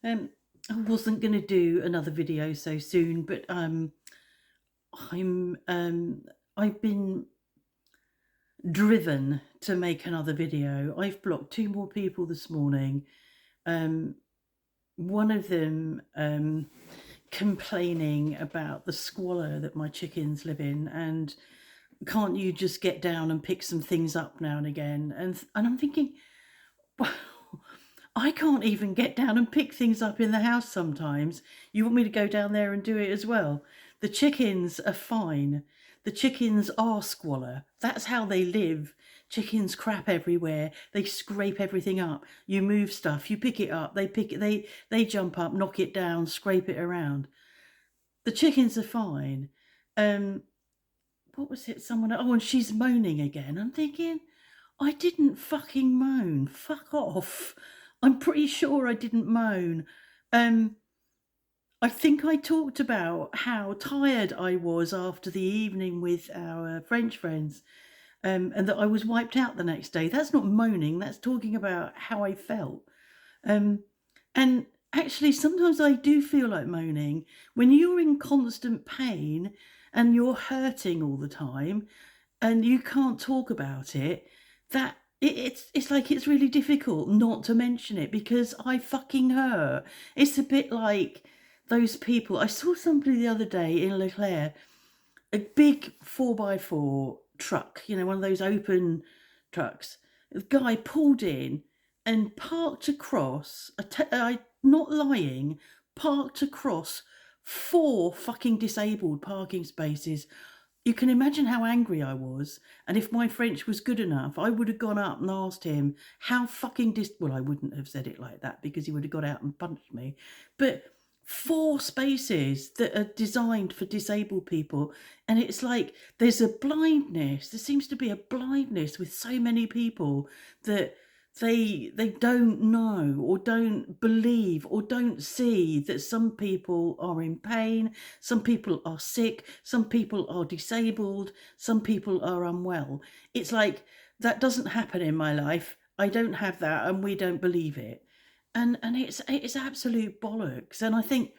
Um, I wasn't going to do another video so soon, but I'm I've been driven to make another video. I've blocked two more people this morning. Um, one of them complaining about the squalor that my chickens live in, and can't you just get down and pick some things up now and again? And I'm thinking, well, I can't even get down and pick things up in the house sometimes. You want me to go down there and do it as well? The chickens are fine. The chickens are squalor. That's how they live. Chickens crap everywhere. They scrape everything up. You move stuff, you pick it up, they pick it, they jump up, knock it down, scrape it around. The chickens are fine. What was it? Someone, oh, and she's moaning again. I'm thinking, I didn't fucking moan. Fuck off. I'm pretty sure I didn't moan. I think I talked about how tired I was after the evening with our French friends, and that I was wiped out the next day. That's not moaning, that's talking about how I felt. And actually, sometimes I do feel like moaning. When you're in constant pain and you're hurting all the time and you can't talk about it, that it's like it's really difficult not to mention it because I fucking hurt. It's a bit like those people. I saw somebody the other day in Leclerc, a big 4x4 truck, one of those open trucks. The guy pulled in and parked across, not lying, parked across 4 fucking disabled parking spaces. You can imagine how angry I was, and if my French was good enough, I would have gone up and asked him how fucking well, I wouldn't have said it like that because he would have got out and punched me, but 4 spaces that are designed for disabled people, and it's like there's a blindness. There seems to be a blindness with so many people that they don't know or don't believe or don't see that some people are in pain, some people are sick, some people are disabled, some people are unwell. It's like that doesn't happen in my life. I don't have that, and we don't believe it. And it's absolute bollocks. And I think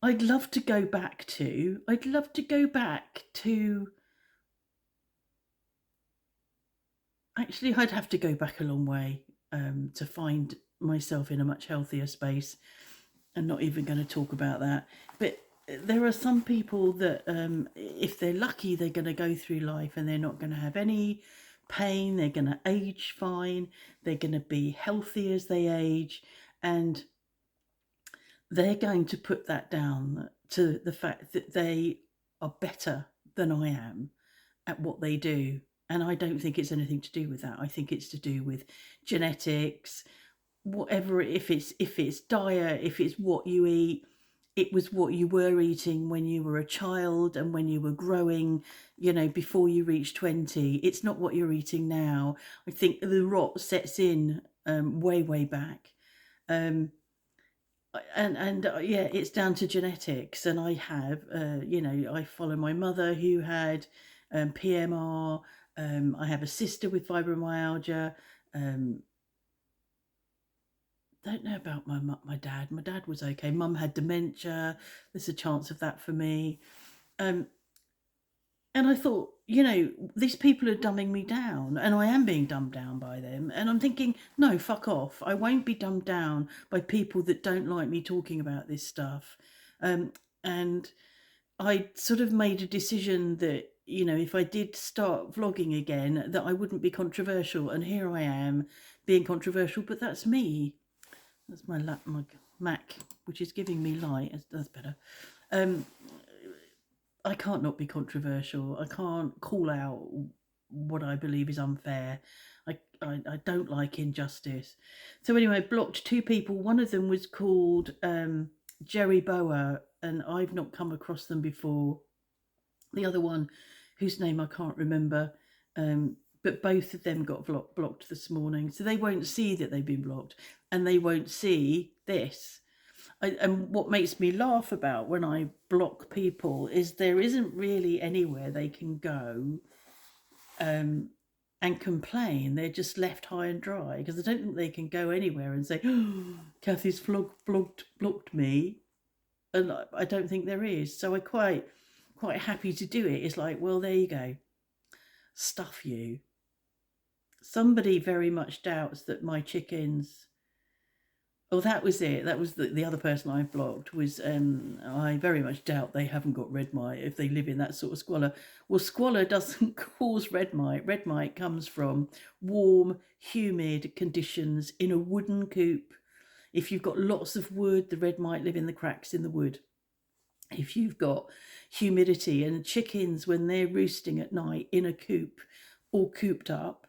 I'd love to go back to actually, I'd have to go back a long way to find myself in a much healthier space. I'm not even going to talk about that. But there are some people that, if they're lucky, they're going to go through life and they're not going to have any pain. They're going to age fine. They're going to be healthy as they age. And they're going to put that down to the fact that they are better than I am at what they do. And I don't think it's anything to do with that. I think it's to do with genetics, whatever. If it's diet, if it's what you eat, it was what you were eating when you were a child and when you were growing, before you reach 20. It's not what you're eating now. I think the rot sets in way back. Yeah, it's down to genetics. And I have, I follow my mother who had PMR. I have a sister with fibromyalgia. Don't know about my dad. My dad was okay. Mum had dementia. There's a chance of that for me. And I thought, these people are dumbing me down, and I am being dumbed down by them. And I'm thinking, no, fuck off. I won't be dumbed down by people that don't like me talking about this stuff. And I sort of made a decision that, if I did start vlogging again, that I wouldn't be controversial. And here I am being controversial, but that's me. That's my Mac, which is giving me light. That's better. I can't not be controversial. I can't call out what I believe is unfair. I don't like injustice. So anyway, I blocked 2 people. One of them was called Jerry Boa, and I've not come across them before. The other one, whose name I can't remember, but both of them got blocked this morning. So they won't see that they've been blocked, and they won't see this. And what makes me laugh about when I block people is there isn't really anywhere they can go and complain, they're just left high and dry because I don't think they can go anywhere and say, oh, Kathy's blocked me. And I don't think there is. So I quite happy to do it. It's like, well, there you go. Stuff you. Somebody very much doubts that my chickens. Oh, that was it. That was the other person I blocked. Was I very much doubt they haven't got red mite if they live in that sort of squalor. Well, squalor doesn't cause red mite. Red mite comes from warm, humid conditions in a wooden coop. If you've got lots of wood, the red mite live in the cracks in the wood. If you've got humidity, and chickens, when they're roosting at night in a coop or cooped up,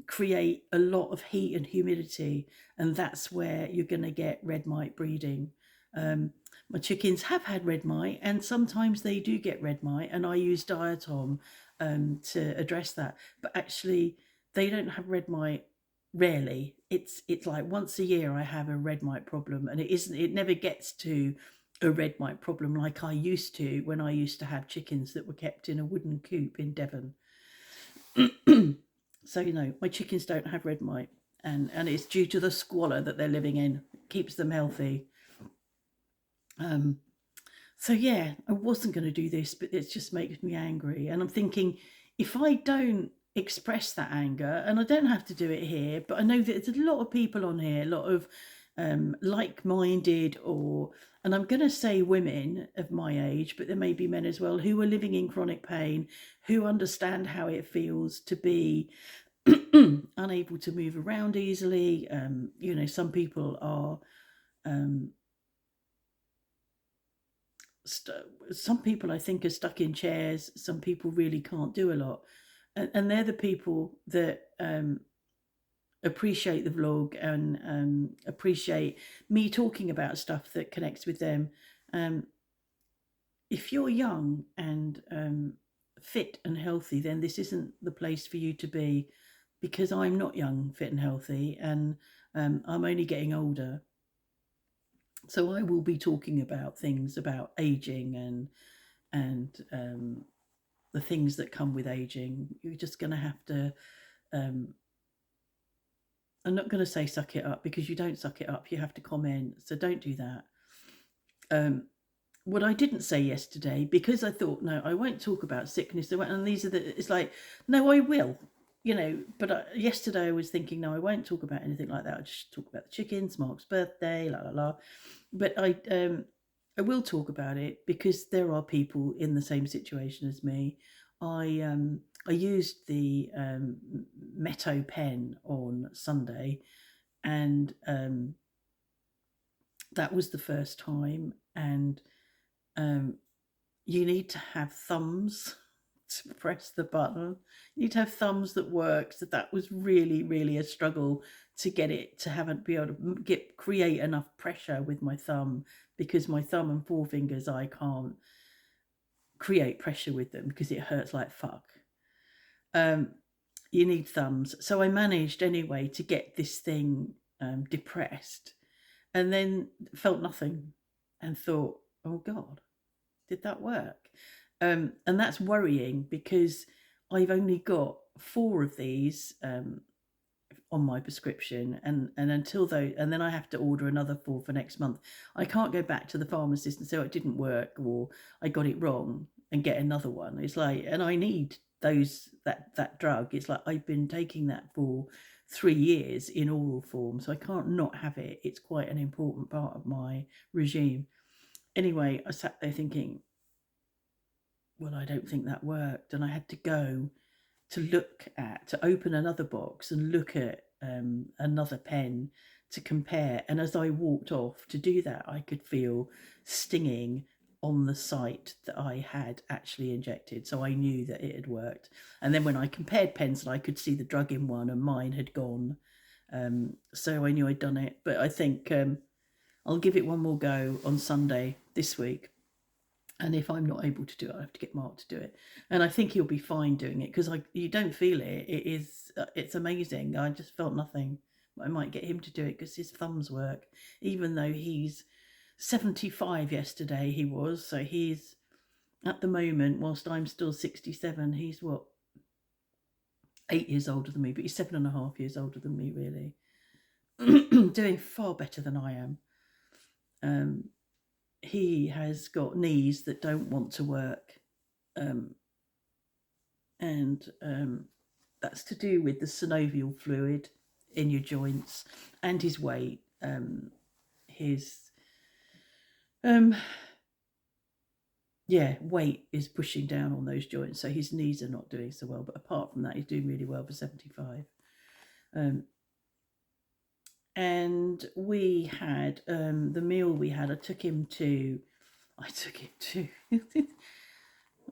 create a lot of heat and humidity, and that's where you're going to get red mite breeding. My chickens have had red mite, and sometimes they do get red mite, and I use diatom to address that. But actually, they don't have red mite rarely. It's like once a year I have a red mite problem, and it never gets to a red mite problem like I used to when I used to have chickens that were kept in a wooden coop in Devon. So, my chickens don't have red mite, and it's due to the squalor that they're living in. It keeps them healthy. So yeah, I wasn't going to do this, but it just makes me angry. And I'm thinking, if I don't express that anger, and I don't have to do it here, but I know that there's a lot of people on here, a lot of like-minded, and I'm going to say women of my age, but there may be men as well, who are living in chronic pain, who understand how it feels to be unable to move around easily. Some people are some people I think are stuck in chairs. Some people really can't do a lot, and they're the people that appreciate the vlog and appreciate me talking about stuff that connects with them. If you're young and fit and healthy, then this isn't the place for you to be, because I'm not young, fit and healthy, and I'm only getting older. So I will be talking about things about aging and the things that come with aging. You're just going to have to. I'm not going to say suck it up, because you don't suck it up. You have to comment. So don't do that. What I didn't say yesterday, because I thought, no, I won't talk about sickness. And these are it's like, no, I will. But yesterday I was thinking, no, I won't talk about anything like that. I'll just talk about the chickens, Mark's birthday, la la la. But I will talk about it because there are people in the same situation as me. I used the Meto pen on Sunday, and that was the first time. And you need to have thumbs to press the button. You need to have thumbs that work. So that was really, really a struggle to get it to be able to create enough pressure with my thumb, because my thumb and forefingers, I can't create pressure with them because it hurts like fuck. You need thumbs. So I managed anyway to get this thing depressed, and then felt nothing and thought, oh God, did that work? And that's worrying, because I've only got 4 of these on my prescription, and until and then I have to order another 4 for next month. I can't go back to the pharmacist and say, oh, it didn't work, or I got it wrong, and get another one. It's like, and I need that drug. It's like I've been taking that for 3 years in oral form, so I can't not have it. It's quite an important part of my regime. Anyway, I sat there thinking, well, I don't think that worked. And I had to go to open another box and look at another pen to compare. And as I walked off to do that, I could feel stinging on the site that I had actually injected. So I knew that it had worked. And then when I compared pens, I could see the drug in one and mine had gone. So I knew I'd done it. But I think I'll give it one more go on Sunday this week. And if I'm not able to do it, I have to get Mark to do it. And I think he'll be fine doing it, because you don't feel it. It's amazing. I just felt nothing. I might get him to do it because his thumbs work, even though he's 75 yesterday he was. So he's, at the moment, whilst I'm still 67, he's what? 8 years older than me, but he's 7.5 years older than me, really. Doing far better than I am. Um, he has got knees that don't want to work, um, and that's to do with the synovial fluid in your joints and his weight. His weight is pushing down on those joints, so his knees are not doing so well. But apart from that, he's doing really well for 75. And we had the meal we had. I took him to.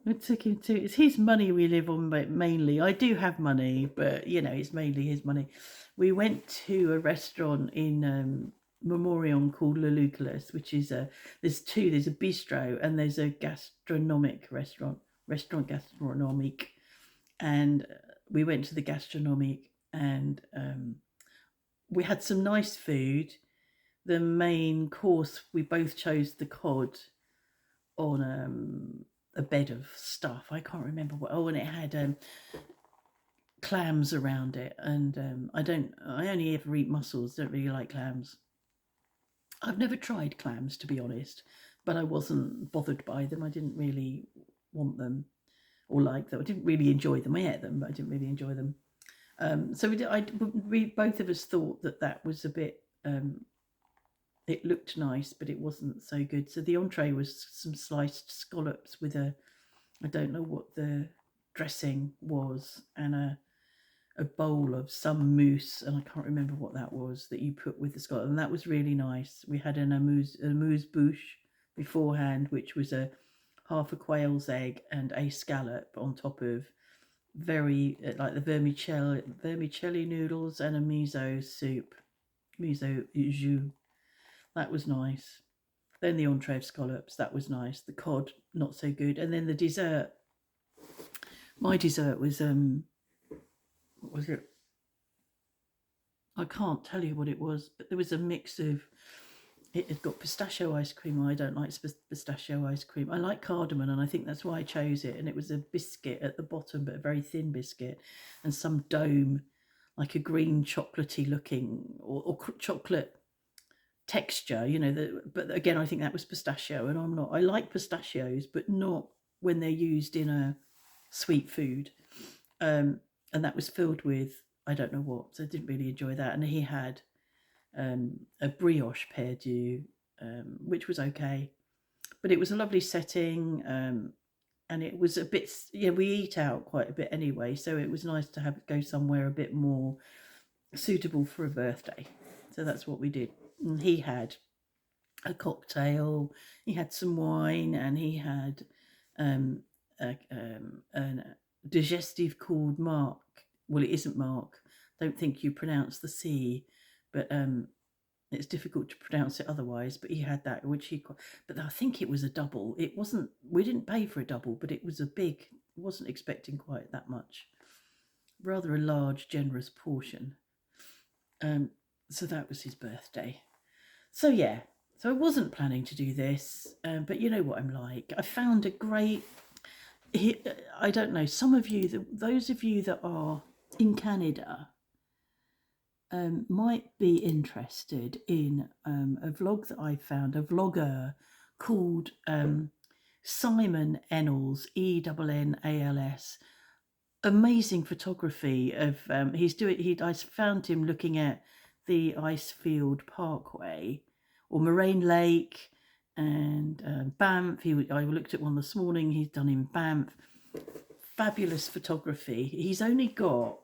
It's his money we live on, but mainly I do have money, but it's mainly his money. We went to a restaurant in Memorion called Le Lucullus, which is there's a bistro and there's a gastronomic restaurant gastronomique, and we went to the gastronomique, and we had some nice food. The main course, we both chose the cod on a bed of stuff. I can't remember what. Oh, and it had clams around it, and I only ever eat mussels. Don't really like clams. I've never tried clams, to be honest, but I wasn't bothered by them. I didn't really want them or like them. I didn't really enjoy them. I ate them, but I didn't really enjoy them. So we both of us thought that was a bit. It looked nice, but it wasn't so good. So the entree was some sliced scallops with I don't know what the dressing was, and a bowl of some mousse, and I can't remember what that was that you put with the scallop, and that was really nice. We had an amuse bouche beforehand, which was a half a quail's egg and a scallop on top of very like the vermicelli noodles and a miso soup, miso jus. That was nice. Then the entree of scallops, that was nice. The cod, not so good. And then the dessert. My dessert was what was it? I can't tell you what it was, but there was a mix of. It had got pistachio ice cream. I don't like pistachio ice cream. I like cardamom, and I think that's why I chose it. And it was a biscuit at the bottom, but a very thin biscuit, and some dome, like a green chocolatey looking or chocolate texture, but again, I think that was pistachio, and I like pistachios, but not when they're used in a sweet food. And that was filled with, I don't know what, so I didn't really enjoy that. And he had a brioche perdu, which was okay, but it was a lovely setting, and it was a bit, we eat out quite a bit anyway, so it was nice to go somewhere a bit more suitable for a birthday. So that's what we did. And he had a cocktail, he had some wine, and he had a digestive called Mark. Well, it isn't Mark. Don't think you pronounce the C, but it's difficult to pronounce it otherwise. But he had that, but I think it was a double. It wasn't. We didn't pay for a double, but it was a big. Wasn't expecting quite that much. Rather a large, generous portion. So that was his birthday. So yeah, so I wasn't planning to do this, but you know what I'm like. I found a great. I don't know. Some of you, those of you that are in Canada, might be interested in a vlog that I found. A vlogger called Simon Ennals, Ennals. Amazing photography of I found him looking at the Icefield Parkway or Moraine Lake and Banff. I looked at one this morning. He's done in Banff. Fabulous photography. He's only got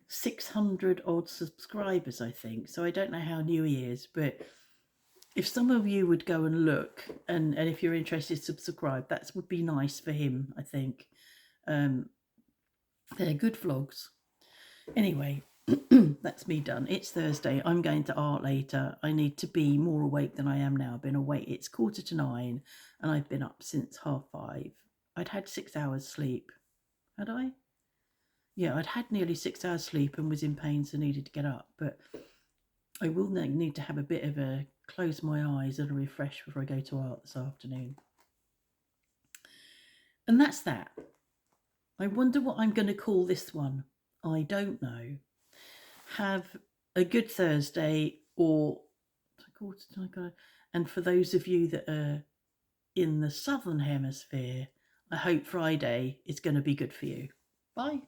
600 odd subscribers, I think. So I don't know how new he is, but if some of you would go and look, and if you're interested, subscribe. That would be nice for him, I think. They're good vlogs. Anyway, that's me done. It's Thursday. I'm going to art later. I need to be more awake than I am now. I've been awake. It's 9:15 and I've been up since 5:30. I'd had 6 hours sleep. Had I? Yeah, I'd had nearly 6 hours sleep and was in pain, so needed to get up. But I will need to have a bit of a close my eyes and a refresh before I go to art this afternoon. And that's that. I wonder what I'm going to call this one. I don't know. Have a good Thursday, or and for those of you that are in the southern hemisphere, I hope Friday is going to be good for you. Bye.